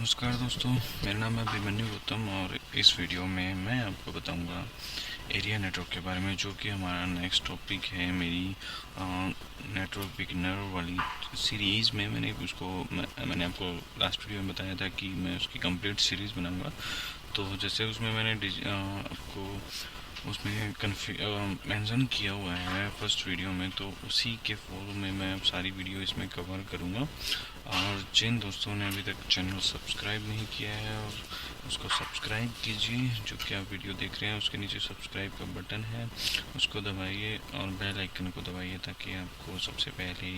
नमस्कार दोस्तों, मेरा नाम है अभिमन्यु गौतम और इस वीडियो में मैं आपको बताऊंगा एरिया नेटवर्क के बारे में, जो कि हमारा नेक्स्ट टॉपिक है। मेरी नेटवर्क बिगिनर वाली सीरीज़ में मैंने आपको लास्ट वीडियो में बताया था कि मैं उसकी कंप्लीट सीरीज़ बनाऊंगा। तो जैसे उसमें मैंने आपको उसमें मेंशन किया हुआ है फर्स्ट वीडियो में, तो उसी के फॉलो में मैं अब सारी वीडियो इसमें कवर करूँगा। और जिन दोस्तों ने अभी तक चैनल सब्सक्राइब नहीं किया है और उसको सब्सक्राइब कीजिए। जो कि आप वीडियो देख रहे हैं उसके नीचे सब्सक्राइब का बटन है, उसको दबाइए और बेल आइकन को दबाइए ताकि आपको सबसे पहले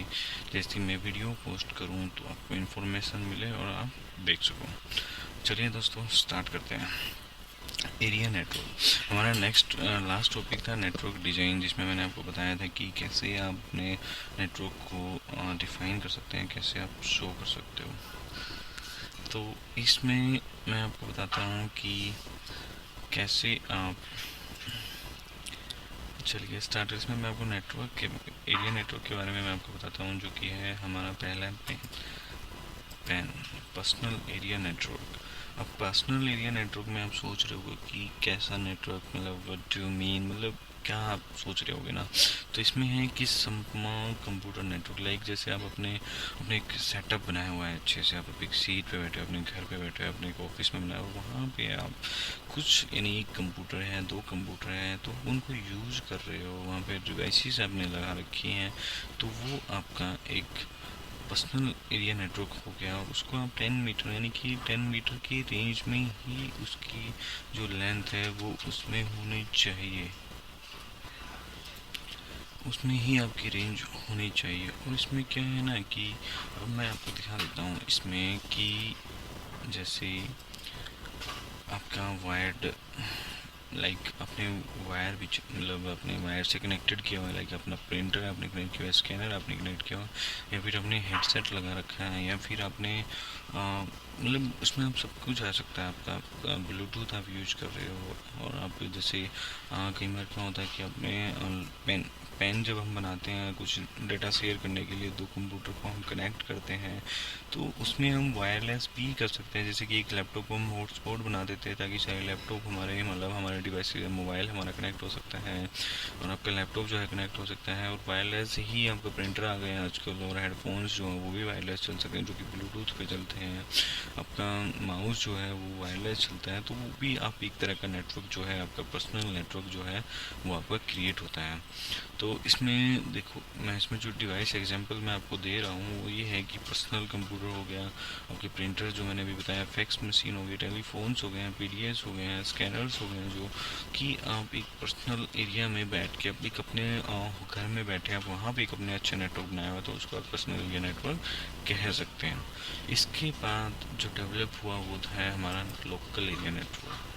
जैसे मैं वीडियो पोस्ट करूं तो आपको इन्फॉर्मेशन मिले और आप देख सको। चलिए दोस्तों, स्टार्ट करते हैं। एरिया नेटवर्क हमारा लास्ट टॉपिक था नेटवर्क डिज़ाइन, जिसमें मैंने आपको बताया था कि कैसे आप अपने नेटवर्क को डिफ़ाइन कर सकते हैं, कैसे आप शो कर सकते हो। तो इसमें मैं आपको बताता हूँ कि कैसे आप चलिए स्टार्ट। इसमें मैं आपको एरिया नेटवर्क के बारे में मैं आपको बताता हूँ, जो कि है हमारा पहला पैन पर्सनल एरिया नेटवर्क। अब पर्सनल एरिया नेटवर्क में आप सोच रहे हो कि कैसा नेटवर्क, मतलब व्हाट डू मीन, मतलब क्या आप सोच रहे होगे ना। तो इसमें है कि कंप्यूटर नेटवर्क, लाइक जैसे आप अपने अपने एक सेटअप बनाया हुआ है अच्छे से, आप एक सीट पे बैठे हो, अपने घर पे बैठे हो, अपने एक ऑफिस में बनाया हो, वहाँ पे आप कुछ यानी एक कंप्यूटर है, दो कंप्यूटर हैं, तो उनको यूज़ कर रहे हो, वहाँ पे डिवाइसेस आपने लगा रखी हैं, तो वो आपका एक पर्सनल एरिया नेटवर्क हो गया। और उसको आप 10 मीटर यानी कि 10 मीटर की रेंज में ही उसकी जो लेंथ है वो उसमें होनी चाहिए, उसमें ही आपकी रेंज होनी चाहिए। और इसमें क्या है ना कि अब मैं आपको दिखा देता हूँ इसमें कि जैसे आपका वायर्ड, लाइक अपने वायर भी मतलब अपने वायर से कनेक्टेड किया हुआ है, लाइक अपना प्रिंटर आपने कनेक्ट किया हुआ है, स्कैनर आपने कनेक्ट किया हुआ है, या फिर आपने हेडसेट लगा रखा है, या फिर आपने मतलब उसमें आप सब कुछ आ सकता है। आपका ब्लूटूथ आप यूज कर रहे हो, और आप जैसे कई बार क्या होता है कि अपने पेन जब हम बनाते हैं कुछ डेटा शेयर करने के लिए, दो कंप्यूटर को हम कनेक्ट करते हैं, तो उसमें हम वायरलेस भी कर सकते हैं। जैसे कि एक लैपटॉप को हम हॉटस्पॉट बना देते हैं ताकि सारे लैपटॉप हमारे मतलब हमारे डिवाइस से मोबाइल हमारा कनेक्ट हो सकता है, और आपका लैपटॉप जो है कनेक्ट हो सकता है, और वायरलेस ही आपका प्रिंटर आ गए हैं आजकल, और हेडफोन्स जो हैं वो भी वायरलेस चल सकते हैं जो कि ब्लूटूथ पे चलते हैं। आपका माउस जो है वो वायरलेस चलता है, तो वो भी आप एक तरह का नेटवर्क जो है, आपका पर्सनल नेटवर्क जो है वो आपका क्रिएट होता है। तो इसमें देखो, मैं इसमें जो डिवाइस एग्जांपल मैं आपको दे रहा हूँ वो ये है कि पर्सनल कंप्यूटर हो गया, आपके प्रिंटर जो मैंने अभी बताया, फैक्स मशीन हो गई, टेलीफोन्स हो गए हैं, पीडीएस हो गए हैं, स्कैनर्स हो गए हैं, जो कि आप एक पर्सनल एरिया में बैठ के एक अपने घर में बैठे आप वहाँ पे एक अपने अच्छा नेटवर्क बनाया हुआ, तो उसको आप पर्सनल एरिया नेटवर्क कह सकते हैं। इसके बाद जो डेवलप हुआ वो है हमारा local area network.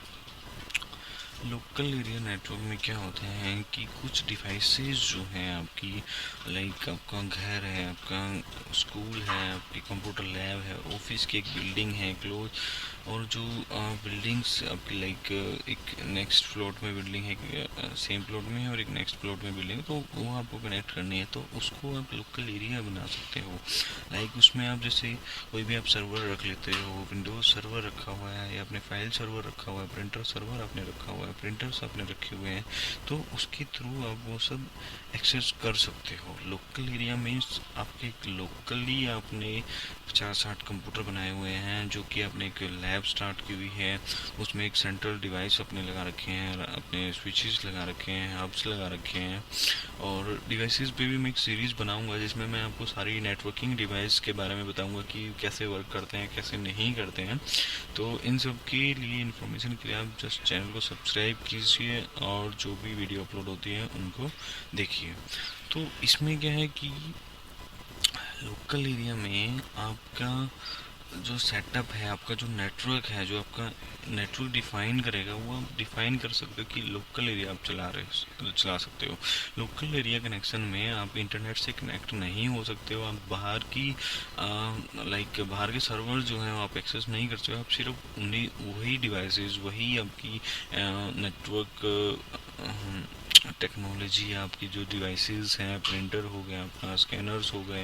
Local area network में क्या होता है कि कुछ डिवाइसेस जो हैं आपकी, लाइक आपका घर है, आपका स्कूल है, आपकी कंप्यूटर लैब है, ऑफिस की एक बिल्डिंग है क्लोज, और जो बिल्डिंग्स आपकी लाइक एक नेक्स्ट फ्लोर में बिल्डिंग है, सेम फ्लोर में है, और एक नेक्स्ट फ्लोर में बिल्डिंग है, तो वो आपको कनेक्ट करनी है, तो उसको आप लोकल एरिया बना सकते हो। लाइक उसमें आप जैसे कोई भी आप सर्वर रख लेते हो, विंडोज सर्वर रखा हुआ है, या अपने फाइल सर्वर रखा हुआ है, प्रिंटर सर्वर आपने रखा हुआ है, प्रिंटर्स आपने रखे हुए हैं, तो उसके थ्रू आप वो सब एक्सेस कर सकते हो। लोकल एरिया मीन्स आपके लोकली आपने 50-60 कंप्यूटर बनाए हुए हैं, जो कि आपने एक लैब स्टार्ट की हुई है, उसमें एक सेंट्रल डिवाइस अपने लगा रखे हैं, अपने स्विचेस लगा रखे हैं, हब्स लगा रखे हैं, और डिवाइसेस पे भी मैं एक सीरीज़ बनाऊंगा जिसमें मैं आपको सारी नेटवर्किंग डिवाइस के बारे में बताऊंगा कि कैसे वर्क करते हैं, कैसे नहीं करते हैं। तो इन सब के लिए इन्फॉर्मेशन के लिए आप जस्ट चैनल को सब्सक्राइब कीजिए और जो भी वीडियो अपलोड होती है उनको देखिए। तो इसमें क्या है कि लोकल एरिया में आपका जो सेटअप है, आपका जो नेटवर्क है, जो आपका नेटवर्क डिफाइन करेगा, वो आप डिफाइन कर सकते हो कि लोकल एरिया आप चला सकते हो। लोकल एरिया कनेक्शन में आप इंटरनेट से कनेक्ट नहीं हो सकते हो, आप बाहर की लाइक बाहर के सर्वर जो हैं आप एक्सेस नहीं कर सकते हो, आप सिर्फ उन्हीं वही डिवाइसेस, वही आपकी नेटवर्क टेक्नोलॉजी, आपकी जो डिवाइसेस हैं, प्रिंटर हो गया आपका, स्कैनर्स हो गए,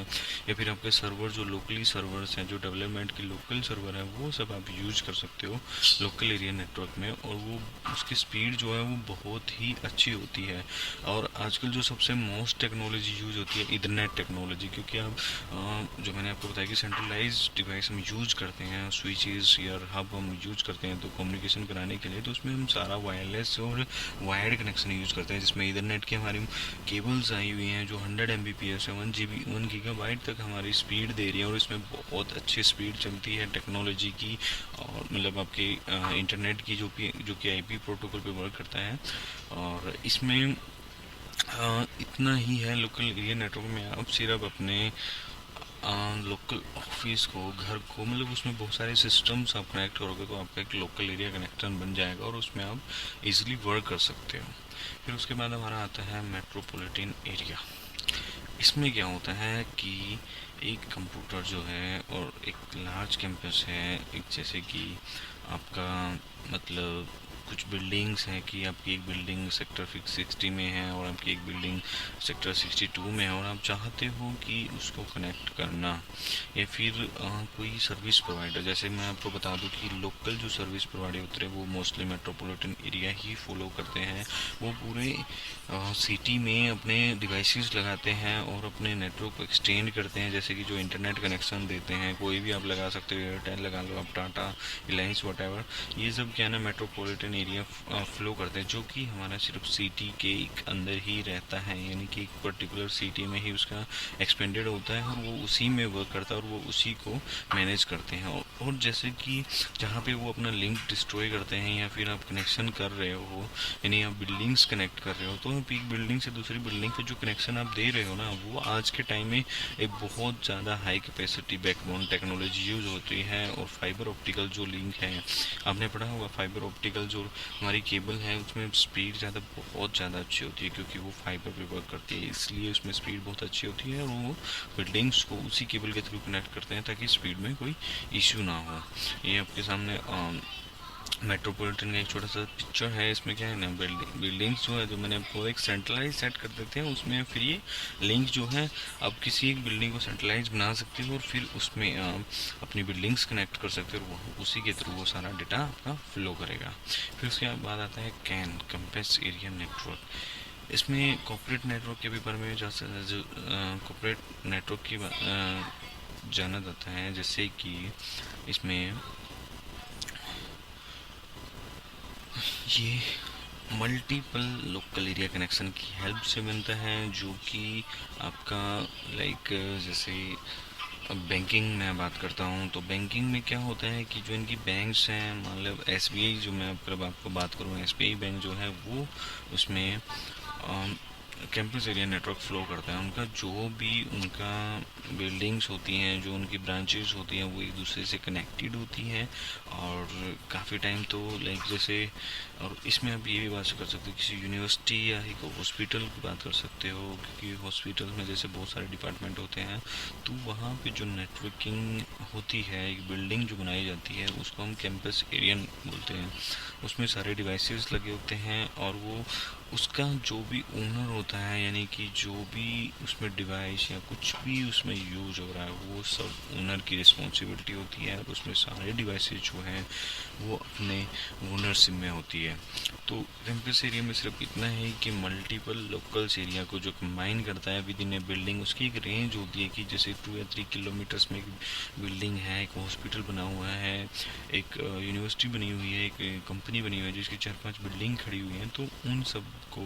या फिर आपके सर्वर जो लोकली सर्वर्स हैं, जो डेवलपमेंट की लोकल सर्वर है, वो सब आप यूज कर सकते हो लोकल एरिया नेटवर्क में। और वो उसकी स्पीड जो है वो बहुत ही अच्छी होती है। और आजकल जो सबसे मोस्ट टेक्नोलॉजी यूज होती है इथरनेट टेक्नोलॉजी, क्योंकि आप जो मैंने आपको बताया कि सेंट्रलाइज डिवाइस हम यूज करते हैं, स्विचेस या हब हम यूज करते हैं तो कम्युनिकेशन कराने के लिए, तो उसमें हम सारा वायरलेस और वायर्ड कनेक्शन यूज करते हैं, जिसमें इथरनेट की हमारी केबल्स आई हुई हैं जो 100 Mbps है, 1 GB तक हमारी स्पीड दे रही है। और इसमें बहुत अच्छी स्पीड चलती है टेक्नोलॉजी की, और मतलब आपके इंटरनेट की जो कि आईपी प्रोटोकॉल पे वर्क करता है। और इसमें इतना ही है, लोकल एरिया नेटवर्क में आप सिर्फ अपने लोकल ऑफिस को, घर को, मतलब उसमें बहुत सारे सिस्टम्स आप कनेक्ट करोगे तो आपका एक लोकल एरिया कनेक्शन बन जाएगा और उसमें आप इजीली वर्क कर सकते हो। फिर उसके बाद हमारा आता है मेट्रोपॉलिटन एरिया। इसमें क्या होता है कि एक कंप्यूटर जो है और एक लार्ज कैंपस है, एक जैसे कि आपका मतलब कुछ बिल्डिंग्स हैं कि आपकी एक बिल्डिंग सेक्टर 60 में है और आपकी एक बिल्डिंग सेक्टर 62 में है, और आप चाहते हो कि उसको कनेक्ट करना, या फिर कोई सर्विस प्रोवाइडर, जैसे मैं आपको बता दूं कि लोकल जो सर्विस प्रोवाइडर होते हैं वो मोस्टली मेट्रोपॉलिटन एरिया ही फॉलो करते हैं। वो पूरे सिटी में अपने डिवाइसेस लगाते हैं और अपने नेटवर्क को एक्सटेंड करते हैं, जैसे कि जो इंटरनेट कनेक्शन देते हैं कोई भी आप लगा सकते हो, एयरटेल लगा लो आप, टाटा, रिलायंस, वट, ये सब क्या है ना मेट्रोपॉलिटन एरिया फ्लो करते हैं, जो कि हमारा सिर्फ सिटी के एक अंदर ही रहता है, यानी कि एक पर्टिकुलर सिटी में ही उसका एक्सपेंडेड होता है और वो उसी में वर्क करता है और वो उसी को मैनेज करते हैं। और जैसे कि जहाँ पे वो अपना लिंक डिस्ट्रॉय करते हैं या फिर आप कनेक्शन कर रहे हो, यानी आप बिल्डिंग्स कनेक्ट कर रहे हो, तो आप एक बिल्डिंग से दूसरी बिल्डिंग पे जो कनेक्शन आप दे रहे हो ना, वो आज के टाइम में एक बहुत ज़्यादा high capacity backbone technology use होती है। और फाइबर ऑप्टिकल जो लिंक है, आपने पढ़ा होगा फाइबर ऑप्टिकल जो हमारी केबल है उसमें स्पीड बहुत ज़्यादा अच्छी होती है, क्योंकि वो फाइबर पे वर्क करती है, इसलिए उसमें स्पीड बहुत अच्छी होती है। और वो बिल्डिंग्स को उसी केबल के थ्रू कनेक्ट करते हैं ताकि स्पीड में कोई इश्यू ना हो। ये आपके सामने मेट्रोपॉलिटन का एक छोटा सा पिक्चर है। इसमें क्या है ना, बिल्डिंग्स जो है, जो मैंने आपको एक सेंट्रलाइज सेट कर देते हैं उसमें, फिर ये लिंक जो है आप किसी एक बिल्डिंग को सेंट्रलाइज बना सकते हो और फिर उसमें आप अपनी बिल्डिंग्स कनेक्ट कर सकते हो, और उसी के थ्रू वो सारा डेटा आपका फ्लो करेगा। फिर उसके बाद आता है कैन, कैंपस एरिया नेटवर्क। इसमें कॉर्पोरेट नेटवर्क के भी बारे में कॉर्पोरेट नेटवर्क की जाना जाता है, जैसे कि इसमें ये मल्टीपल लोकल एरिया कनेक्शन की हेल्प से बनता है, जो कि आपका लाइक जैसे अब बैंकिंग में बात करता हूँ तो बैंकिंग में क्या होता है कि जो इनकी बैंक्स हैं, मतलब एसबीआई, जो मैं आपको बात करूँ, एसबीआई बैंक जो है वो उसमें कैंपस एरिया नेटवर्क फ्लो करता है। उनका जो भी उनका बिल्डिंग्स होती हैं, जो उनकी ब्रांचेस होती हैं, वो एक दूसरे से कनेक्टेड होती हैं। और काफ़ी टाइम तो लाइक जैसे, और इसमें आप ये भी बात कर सकते हो किसी यूनिवर्सिटी या एक हॉस्पिटल की बात कर सकते हो, क्योंकि हॉस्पिटल में जैसे बहुत सारे डिपार्टमेंट होते हैं, तो वहाँ पे जो नेटवर्किंग होती है, एक बिल्डिंग जो बनाई जाती है उसको हम कैंपस एरिया बोलते हैं। उसमें सारे डिवाइसेस लगे होते हैं और वो उसका जो भी ओनर होता है, यानी कि जो भी उसमें डिवाइस या कुछ भी उसमें यूज हो रहा है, वो सब ओनर की रिस्पॉन्सिबिलिटी होती है। और उसमें सारे डिवाइसेस जो हैं वो अपने ओनरशिप में होती है। तो कैंपस एरिया में सिर्फ इतना है कि मल्टीपल लोकल्स एरिया को जो कंबाइन करता है विद इन ए बिल्डिंग, उसकी एक रेंज होती है कि जैसे 2 या 3 किलोमीटर्स में एक बिल्डिंग है, एक हॉस्पिटल बना हुआ है, एक यूनिवर्सिटी बनी हुई है, एक कंपनी बनी हुई है जिसकी 4-5 बिल्डिंग खड़ी हुई हैं, तो उन सब को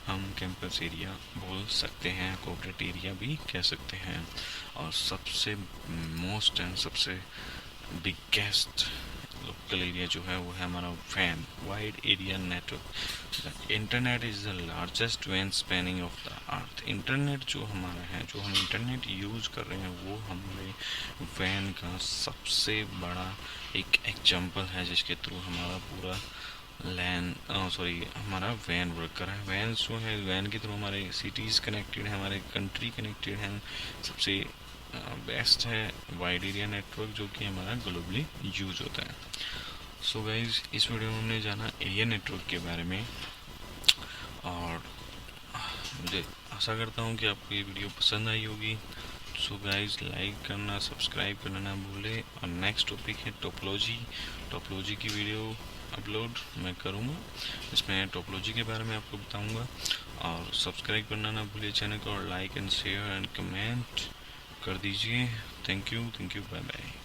हम कैंपस एरिया बोल सकते हैं, कॉर्पोरेट एरिया भी कह सकते हैं। और सबसे मोस्ट एंड सबसे बिगेस्ट लोकल एरिया जो है वो है हमारा वैन, wide area network. Internet is the largest वैन spanning of the earth. Internet जो हमारा है, जो हम इंटरनेट यूज़ कर रहे हैं, वो हमारे वैन का सबसे बड़ा एक एग्जाम्पल है, जिसके थ्रू हमारा पूरा हमारा वैन वर्क कर रहा है। वैन जो है, वैन के थ्रू हमारे सिटीज़ कनेक्टेड हैं, हमारे कंट्री कनेक्टेड हैं। सबसे बेस्ट है वाइड एरिया नेटवर्क, जो कि हमारा ग्लोबली यूज होता है। सो गाइज, इस वीडियो में हमने जाना एरिया नेटवर्क के बारे में। और मुझे आशा करता हूँ कि आपको ये वीडियो पसंद आई होगी। सो गाइज, लाइक करना, सब्सक्राइब करना ना भूले। और नेक्स्ट टॉपिक है टोपोलॉजी। टोपोलॉजी की वीडियो अपलोड मैं करूँगा, इसमें टोपोलॉजी के बारे में आपको बताऊँगा। और सब्सक्राइब करना ना भूलिए चैनल को, और like and share and comment कर दीजिए। Thank you, bye bye.